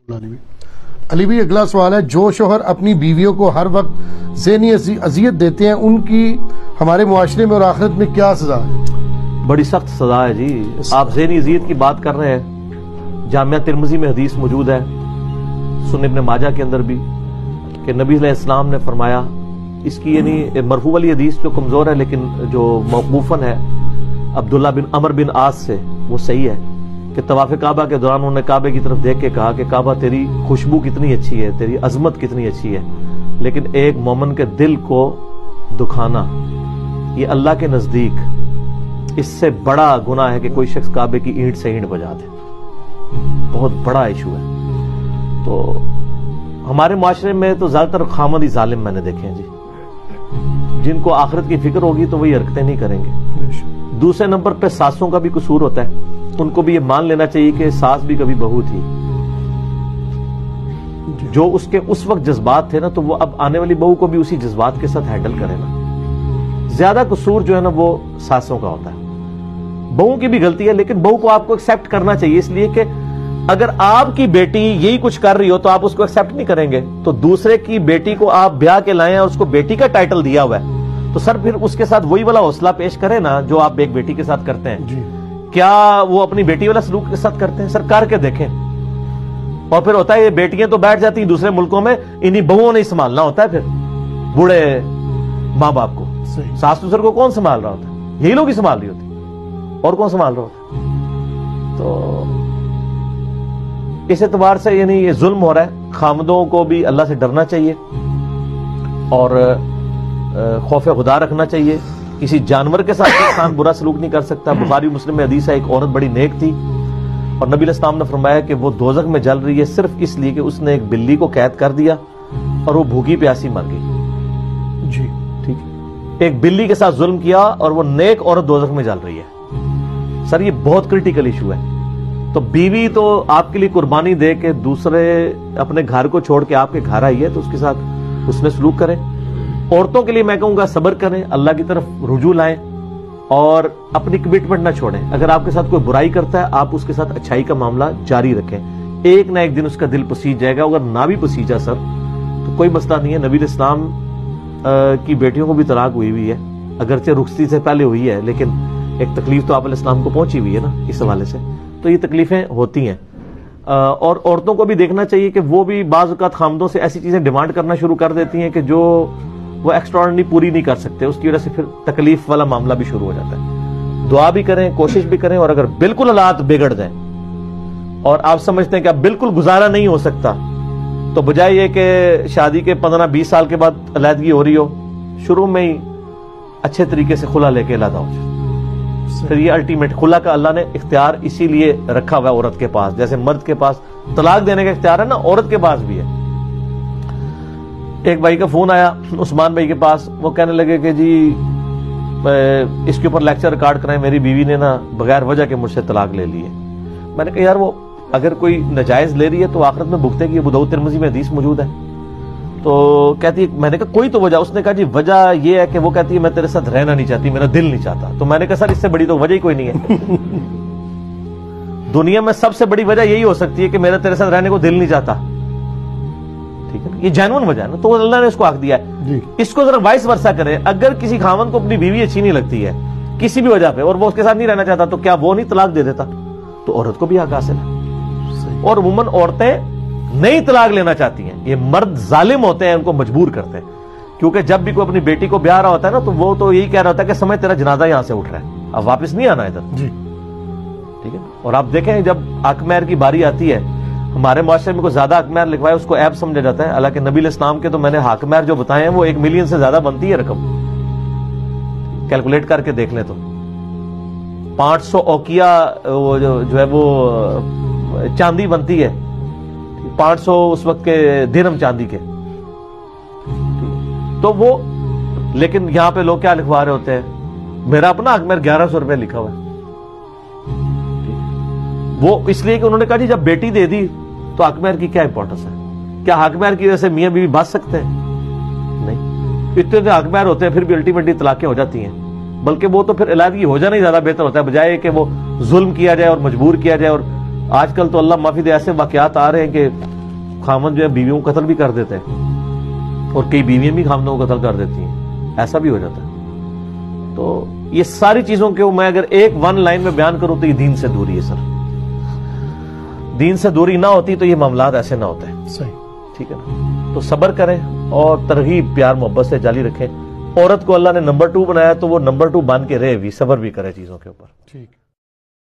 علی بھی اگلا سوال ہے، جو شوہر اپنی بیویوں کو ہر وقت ذہنی اذیت دیتے ہیں ان کی ہمارے معاشرے میں اور آخرت میں کیا سزا ہے؟ بڑی سخت سزا ہے جی۔ آپ ذہنی اذیت کی بات کر رہے ہیں، جامعہ ترمذی میں حدیث موجود ہے، سنن ابن ماجہ کے اندر بھی، کہ نبی علیہ السلام نے فرمایا، اس کی یعنی مرفوع والی حدیث جو کمزور ہے لیکن جو موقوفاً ہے عبداللہ بن عمر بن عاص سے، وہ صحیح ہے کہ طواف کعبہ کے دوران انہوں نے کعبے کی طرف دیکھ کے کہا کہ کعبہ تیری خوشبو کتنی اچھی ہے، تیری عظمت کتنی اچھی ہے، لیکن ایک مومن کے دل کو دکھانا یہ اللہ کے نزدیک اس سے بڑا گناہ ہے کہ کوئی شخص کعبے کی اینٹ سے اینٹ بجا دے۔ بہت بڑا ایشو ہے۔ تو ہمارے معاشرے میں تو زیادہ تر خامد ہی ظالم میں نے دیکھے ہیں جی، جن کو آخرت کی فکر ہوگی تو وہ یہ حرکتیں نہیں کریں گے۔ دوسرے نمبر پہ ساسوں کا بھی قصور ہوتا ہے، ان کو بھی یہ مان لینا چاہیے کہ ساس بھی کبھی بہو تھی، جو اس کے اس وقت جذبات تھے نا، تو وہ اب آنے والی بہو کو بھی اسی جذبات کے ساتھ ہینڈل کرے نا۔ زیادہ قصور جو ہے نا وہ ساسوں کا ہوتا ہے۔ بہو کی بھی غلطی ہے لیکن بہو کو آپ کو ایکسیپٹ کرنا چاہیے، اس لیے کہ اگر آپ کی بیٹی یہی کچھ کر رہی ہو تو آپ اس کو ایکسیپٹ نہیں کریں گے، تو دوسرے کی بیٹی کو آپ بیاہ کے لائیں اور اس کو بیٹی کا ٹائٹل دیا ہوا ہے، تو سر پھر اس کے ساتھ وہی والا حوصلہ پیش کرے نا جو آپ ایک بیٹی کے ساتھ کرتے ہیں۔ کیا وہ اپنی بیٹی والا سلوک کے ساتھ کرتے ہیں؟ سر کر کے دیکھیں۔ اور پھر ہوتا ہے یہ بیٹیاں تو بیٹھ جاتی ہیں دوسرے ملکوں میں، انہی بہوؤں نے سنبھالنا ہوتا ہے پھر بوڑھے ماں باپ کو۔ ساس سسر کو کون سنبھال رہا ہوتا ہے؟ یہی لوگ ہی سنبھال رہی ہوتی، اور کون سنبھال رہا ہوتا ہے؟ تو اس اعتبار سے یعنی یہ ظلم ہو رہا ہے۔ خامدوں کو بھی اللہ سے ڈرنا چاہیے اور خوف خدا رکھنا چاہیے۔ کسی جانور کے ساتھ انسان برا سلوک نہیں کر سکتا۔ بخاری مسلم میں حدیث ہے، ایک عورت بڑی نیک تھی اور نبی علیہ السلام نے فرمایا کہ وہ دوزخ میں جل رہی ہے صرف اس لیے کہ اس نے ایک بلی کو قید کر دیا اور وہ بھوکی پیاسی مر گئی جی۔ ٹھیک ہے، ایک بلی کے ساتھ ظلم کیا اور وہ نیک عورت دوزخ میں جل رہی ہے۔ سر یہ بہت کرٹیکل ایشو ہے۔ تو بیوی تو آپ کے لیے قربانی دے کے دوسرے اپنے گھر کو چھوڑ کے آپ کے گھر آئی ہے تو اس کے ساتھ حسن سلوک کریں۔ عورتوں کے لیے میں کہوں گا صبر کریں، اللہ کی طرف رجوع لائیں اور اپنی کمٹمنٹ نہ چھوڑیں۔ اگر آپ کے ساتھ کوئی برائی کرتا ہے آپ اس کے ساتھ اچھائی کا معاملہ جاری رکھیں، ایک نہ ایک دن اس کا دل پسیج جائے گا۔ اگر نہ بھی پسیجا سر تو کوئی مسئلہ نہیں ہے۔ نبی علیہ السلام کی بیٹیوں کو بھی طلاق ہوئی ہے، اگرچہ رخصتی سے پہلے ہوئی ہے، لیکن ایک تکلیف تو آپ علیہ السلام کو پہنچی ہوئی ہے نا اس حوالے سے، تو یہ تکلیفیں ہوتی ہیں۔ اور عورتوں کو بھی دیکھنا چاہیے کہ وہ بھی بعض اوقات خامدوں سے ایسی چیزیں ڈیمانڈ کرنا شروع کر دیتی ہیں کہ جو وہ ایکسٹراڈنری پوری نہیں کر سکتے، اس کی وجہ سے پھر تکلیف والا معاملہ بھی شروع ہو جاتا ہے۔ دعا بھی کریں، کوشش بھی کریں، اور اگر بالکل حالات بگڑ جائیں اور آپ سمجھتے ہیں کہ اب بالکل گزارا نہیں ہو سکتا، تو بجائے یہ کہ شادی کے 15-20 سال کے بعد علیحدگی ہو رہی ہو، شروع میں ہی اچھے طریقے سے خلا لے کے علیحدہ ہو جائے۔ پھر یہ الٹیمیٹ خلا کا اللہ نے اختیار اسی لیے رکھا ہوا ہے عورت کے پاس، جیسے مرد کے پاس طلاق دینے کا اختیار ہے نا، عورت کے پاس بھی ہے۔ ایک بھائی کا فون آیا عثمان بھائی کے پاس، وہ کہنے لگے کہ جی اس کے اوپر لیکچر ریکارڈ کرائیں، میری بیوی نے نا بغیر وجہ کے مجھ سے طلاق لے لی ہے۔ میں نے کہا یار وہ اگر کوئی ناجائز لے رہی ہے تو آخرت میں بھگتے گی، ابو داؤد ترمذی میں حدیث موجود ہے۔ تو کہتی ہے، میں نے کہا کوئی تو وجہ، اس نے کہا جی وجہ یہ ہے کہ وہ کہتی ہے میں تیرے ساتھ رہنا نہیں چاہتی، میرا دل نہیں چاہتا۔ تو میں نے کہا سر اس سے بڑی تو وجہ ہی کوئی نہیں ہے۔ دنیا میں سب سے بڑی وجہ یہی ہو سکتی ہے کہ میرا تیرے ساتھ رہنے کو دل نہیں چاہتا، ٹھیک ہے، یہ جینون وجہ ہے نا، تو اللہ نے اس کو حق دیا ہے۔ اس کو ذرا وائس ورسا کرے، اگر کسی خاوند کو اپنی بیوی اچھی نہیں لگتی ہے کسی بھی وجہ پہ اور وہ اس کے ساتھ نہیں رہنا چاہتا، تو کیا وہ نہیں طلاق دے دیتا؟ تو عورت کو بھی حق حاصل ہے۔ اور عموماً عورتیں نہیں طلاق لینا چاہتی ہیں، یہ مرد ظالم ہوتے ہیں، ان کو مجبور کرتے ہیں، کیونکہ جب بھی کوئی اپنی بیٹی کو بیاہ رہا ہوتا ہے نا تو وہ تو یہی کہہ رہا ہوتا ہے کہ سمجھ تیرا جنازہ یہاں سے اٹھ رہا ہے، اب واپس نہیں آنا ادھر جی، ٹھیک ہے۔ اور آپ دیکھیں جب حق مہر کی باری آتی ہے، ہمارے معاشرے میں کوئی زیادہ حق مہر لکھوائے اس کو عیب سمجھا جاتا ہے، حالانکہ نبی علیہ السلام کے تو میں نے حق مہر جو بتائے ہیں وہ 1 ملین سے زیادہ بنتی ہے رقم، کیلکولیٹ کر کے دیکھ لیں تو 500 اوقیہ جو ہے وہ چاندی بنتی ہے، 500 اس وقت کے درہم چاندی کے، تو وہ لیکن یہاں پہ لوگ کیا لکھوا رہے ہوتے ہیں، میرا اپنا حق مہر 1100 روپے لکھا ہوا ہے۔ وہ اس لیے کہ انہوں نے کہا جی جب بیٹی دے دی تو حق مہر کی کیا امپورٹنس ہے؟ کیا حق مہر کی وجہ سے میاں بیوی بچ سکتے ہیں؟ نہیں، اتنے حق مہر ہوتے ہیں پھر بھی الٹیمیٹلی طلاقیں ہو جاتی ہیں، بلکہ وہ تو پھر علیحدگی ہو جانا ہی زیادہ بہتر ہوتا ہے، بجائے کہ وہ ظلم کیا جائے اور مجبور کیا جائے۔ اور آج کل تو اللہ معافی دے ایسے واقعات آ رہے ہیں کہ خامند جو ہے بیویوں کو قتل بھی کر دیتے ہیں اور کئی بیویاں بھی خامندوں کو قتل کر دیتی ہیں، ایسا بھی ہو جاتا ہے۔ تو یہ ساری چیزوں کے میں اگر ایک ون لائن میں بیان کروں تو یہ دین سے دوری ہے سر۔ دین سے دوری نہ ہوتی تو یہ معاملات ایسے نہ ہوتے۔ صحیح، ٹھیک ہے نا؟ تو صبر کریں اور ترغیب پیار محبت سے جاری رکھیں۔ عورت کو اللہ نے نمبر 2 بنایا تو وہ نمبر 2 بن کے رہے بھی، صبر بھی کرے چیزوں کے اوپر۔ ٹھیک۔